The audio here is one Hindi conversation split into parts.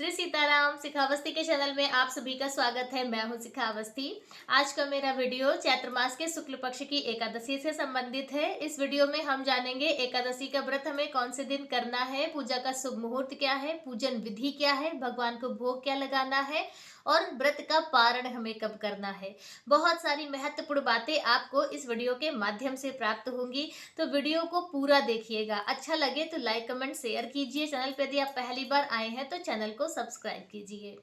श्री सीताराम सिखावस्थी के चैनल में आप सभी का स्वागत है। मैं हूं सिखावस्थी। आज का मेरा वीडियो चैत्र मास के शुक्ल पक्ष की एकादशी से संबंधित है। इस वीडियो में हम जानेंगे एकादशी का व्रत हमें कौन से दिन करना है, पूजा का शुभ मुहूर्त क्या है, पूजन विधि क्या है, भगवान को भोग क्या लगाना है और व्रत का पारण हमें कब करना है। बहुत सारी महत्वपूर्ण बातें आपको इस वीडियो के माध्यम से प्राप्त होंगी, तो वीडियो को पूरा देखिएगा। अच्छा लगे तो लाइक कमेंट शेयर कीजिए। चैनल पर यदि आप पहली बार आए हैं तो चैनल को सब्सक्राइब कीजिए।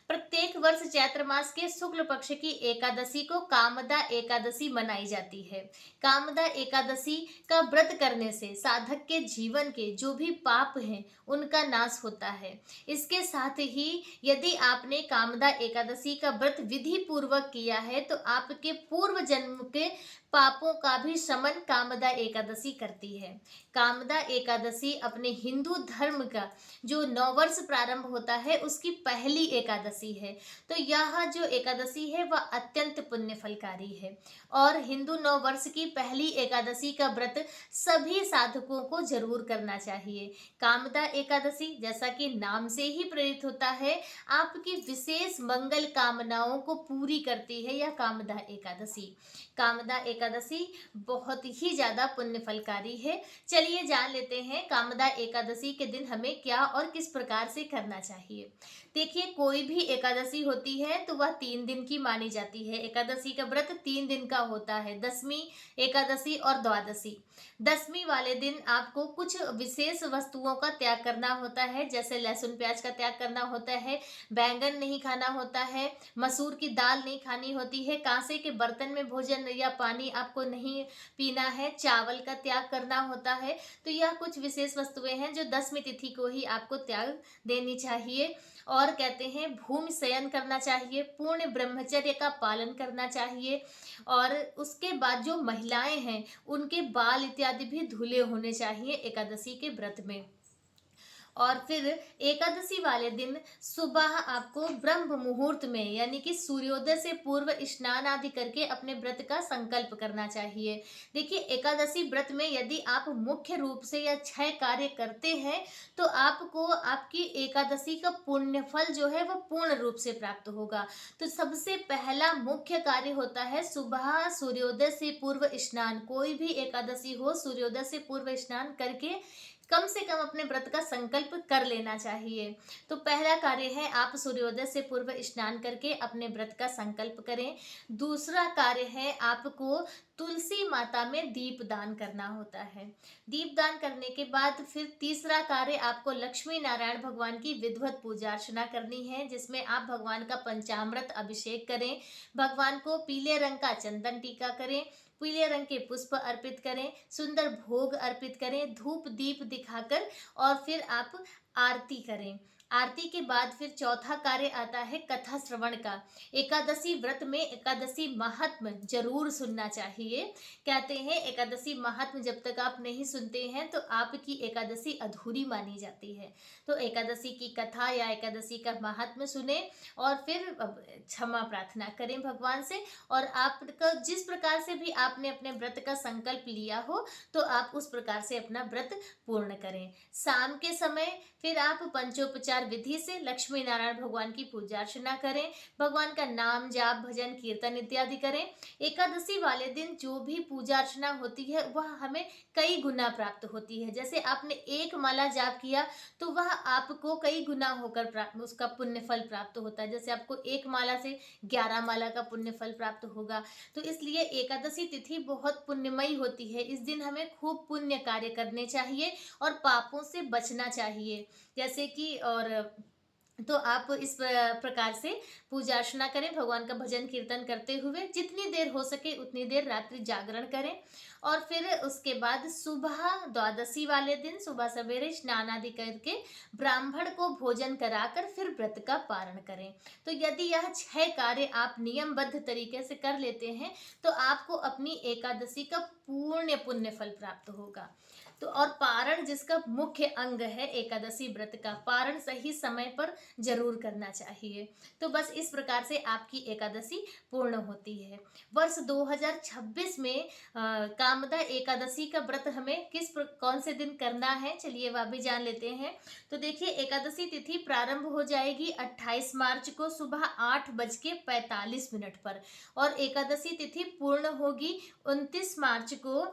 प्रत्येक वर्ष चैत्र मास के शुक्ल पक्ष की एकादशी को कामदा एकादशी मनाई जाती है। कामदा एकादशी का व्रत करने से साधक के जीवन के जो भी पाप हैं उनका नाश होता है। इसके साथ ही यदि आपने कामदा एकादशी का व्रत विधि पूर्वक किया है तो आपके पूर्व जन्म के पापों का भी शमन कामदा एकादशी करती है। कामदा एकादशी अपने हिंदू धर्म का जो नववर्ष प्रारंभ होता है उसकी पहली एकादशी है। तो यह जो एकादशी है वह अत्यंत पुण्य फलकारी है और हिंदू नववर्ष की पहली एकादशी का व्रत सभी साधकों को जरूर करना चाहिए। कामदा एकादशी जैसा कि नाम से ही प्रेरित होता है, आपकी विशेष मंगल कामनाओं को पूरी करती है यह कामदा एकादशी। कामदा एकादशी बहुत ही ज्यादा पुण्य फलकारी है। चलिए जान लेते हैं कामदा एकादशी के दिन हमें क्या और किस प्रकार से करना चाहिए। देखिए, कोई भी एकादशी होती है तो वह 3 दिन की मानी जाती है। एकादशी का व्रत 3 दिन का होता है, दसवीं एकादशी और द्वादशी। दसवीं वाले दिन आपको कुछ विशेष वस्तुओं का त्याग करना होता है, जैसे लहसुन प्याज का त्याग करना होता है, बैंगन नहीं खाना होता है, मसूर की दाल नहीं खानी होती है, कांसे के बर्तन में भोजन या पानी आपको नहीं पीना है, चावल का त्याग करना होता है। तो यह कुछ विशेष वस्तुएं हैं जो 10वीं तिथि को ही आपको त्याग देनी चाहिए। और कहते हैं भूमि शयन करना चाहिए, पूर्ण ब्रह्मचर्य का पालन करना चाहिए और उसके बाद जो महिलाएं हैं उनके बाल इत्यादि भी धुले होने चाहिए एकादशी के व्रत में। और फिर एकादशी वाले दिन सुबह आपको ब्रह्म मुहूर्त में यानी कि सूर्योदय से पूर्व स्नान आदि करके अपने व्रत का संकल्प करना चाहिए। देखिए, एकादशी व्रत में यदि आप मुख्य रूप से या 6 कार्य करते हैं तो आपको आपकी एकादशी का पुण्य फल जो है वह पूर्ण रूप से प्राप्त होगा। तो सबसे पहला मुख्य कार्य होता है सुबह सूर्योदय से पूर्व स्नान। कोई भी एकादशी हो, सूर्योदय से पूर्व स्नान करके कम से कम अपने व्रत का संकल्प कर लेना चाहिए। तो पहला कार्य है आप सूर्योदय से पूर्व स्नान करके अपने व्रत का संकल्प करें। दूसरा कार्य है आपको तुलसी माता में दीप दान करना होता है। दीप दान करने के बाद फिर तीसरा कार्य आपको लक्ष्मी नारायण भगवान की विधिवत पूजा अर्चना करनी है, जिसमें आप भगवान का पंचामृत अभिषेक करें, भगवान को पीले रंग का चंदन टीका करें, पीले रंग के पुष्प अर्पित करें, सुंदर भोग अर्पित करें, धूप दीप दिखाकर और फिर आप आरती करें। आरती के बाद फिर चौथा कार्य आता है कथा श्रवण का। एकादशी व्रत में एकादशी महात्म जरूर सुनना चाहिए। कहते हैं एकादशी महात्म जब तक आप नहीं सुनते हैं तो आपकी एकादशी अधूरी मानी जाती है। तो एकादशी की कथा या एकादशी का महात्म सुने और फिर क्षमा प्रार्थना करें भगवान से। और आपका जिस प्रकार से भी आपने अपने व्रत का संकल्प लिया हो तो आप उस प्रकार से अपना व्रत पूर्ण करें। शाम के समय फिर आप पंचोपचार विधि से लक्ष्मी नारायण भगवान की पूजा अर्चना करें, भगवान का नाम जाप भजन कीर्तन इत्यादि करें। एकादशी वाले दिन जो भी पूजा अर्चना होती है वह हमें कई गुना प्राप्त होती है। जैसे आपने एक माला जाप किया तो वह आपको कई गुना होकर उसका पुण्य फल प्राप्त होता है। जैसे आपको एक माला से 11 माला का पुण्य फल प्राप्त होगा। तो इसलिए एकादशी तिथि बहुत पुण्यमयी होती है। इस दिन हमें खूब पुण्य कार्य करने चाहिए और पापों से बचना चाहिए। जैसे कि और तो आप इस प्रकार से पूजा अर्चना करें, भगवान का भजन कीर्तन करते हुए जितनी देर हो सके उतनी देर रात्रि जागरण करें। और फिर उसके बाद सुबह द्वादशी वाले दिन सुबह सवेरे स्नान आदि करके ब्राह्मण को भोजन कराकर फिर व्रत का पारण करें। तो यदि यह 6 कार्य आप नियमबद्ध तरीके से कर लेते हैं तो आपको अपनी एकादशी का पूर्ण पुण्य फल प्राप्त होगा। तो और पारण जिसका मुख्य अंग है एकादशी व्रत का, पारण सही समय पर जरूर करना चाहिए। तो बस इस प्रकार से आपकी एकादशी पूर्ण होती है। वर्ष 2026 में कामदा एकादशी का व्रत हमें कौन से दिन करना है, चलिए वह भी जान लेते हैं। तो देखिए, एकादशी तिथि प्रारंभ हो जाएगी 28 मार्च को सुबह 8:45 पर, और एकादशी तिथि पूर्ण होगी 29 मार्च को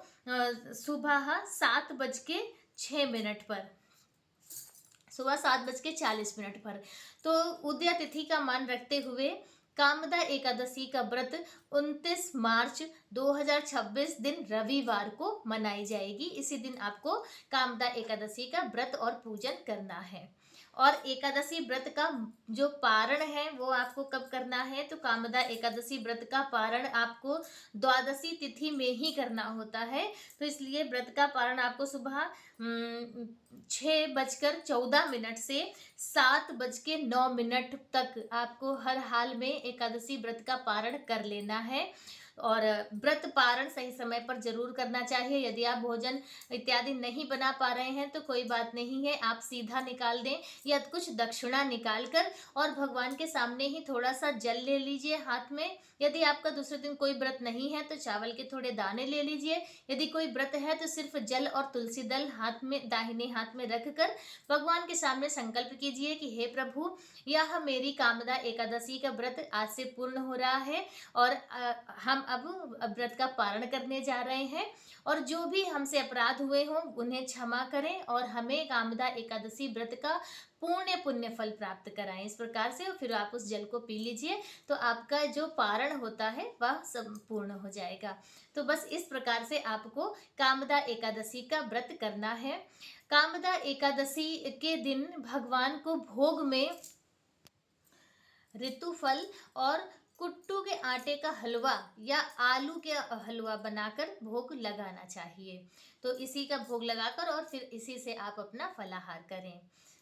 सुबह 7:06 पर, सुबह 7:40 पर। तो उदय तिथि का मान रखते हुए कामदा एकादशी का व्रत 29 मार्च 2026 दिन रविवार को मनाई जाएगी। इसी दिन आपको कामदा एकादशी का व्रत और पूजन करना है। और एकादशी व्रत का जो पारण है वो आपको कब करना है, तो कामदा एकादशी व्रत का पारण आपको द्वादशी तिथि में ही करना होता है। तो इसलिए व्रत का पारण आपको सुबह 6:14 से 7:09 तक आपको हर हाल में एकादशी व्रत का पारण कर लेना है। और व्रत पारण सही समय पर जरूर करना चाहिए। यदि आप भोजन इत्यादि नहीं बना पा रहे हैं तो कोई बात नहीं है, आप सीधा निकाल दें या कुछ दक्षिणा निकाल कर और भगवान के सामने ही थोड़ा सा जल ले लीजिए हाथ में। यदि आपका दूसरे दिन कोई व्रत नहीं है तो चावल के थोड़े दाने ले लीजिए। यदि कोई व्रत है तो सिर्फ जल और तुलसी दल हाथ में, दाहिने हाथ में रखकर भगवान के सामने संकल्प कीजिए कि हे प्रभु, यह मेरी कामदा एकादशी का व्रत आज से पूर्ण हो रहा है और हम अब व्रत का पारण करने जा रहे हैं, और जो भी हमसे अपराध हुए हों उन्हें क्षमा करें और हमें कामदा एकादशी व्रत का पुण्य फल प्राप्त कराएं। इस प्रकार से फिर आप उस जल को पी लीजिए तो आपका जो पारण होता है वह संपूर्ण हो जाएगा। तो बस इस प्रकार से आपको कामदा एकादशी का व्रत करना है। कामदा एकादशी के दिन भगवान को भोग में ऋतुफल और कुट्टू के आटे का हलवा या आलू के हलवा बनाकर भोग लगाना चाहिए। तो इसी का भोग लगाकर और फिर इसी से आप अपना फलाहार करें।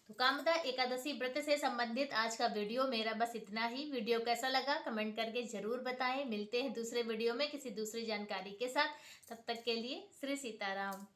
तो कामदा एकादशी व्रत से संबंधित आज का वीडियो मेरा बस इतना ही। वीडियो कैसा लगा कमेंट करके जरूर बताएं। मिलते हैं दूसरे वीडियो में किसी दूसरी जानकारी के साथ। तब तक के लिए श्री सीताराम।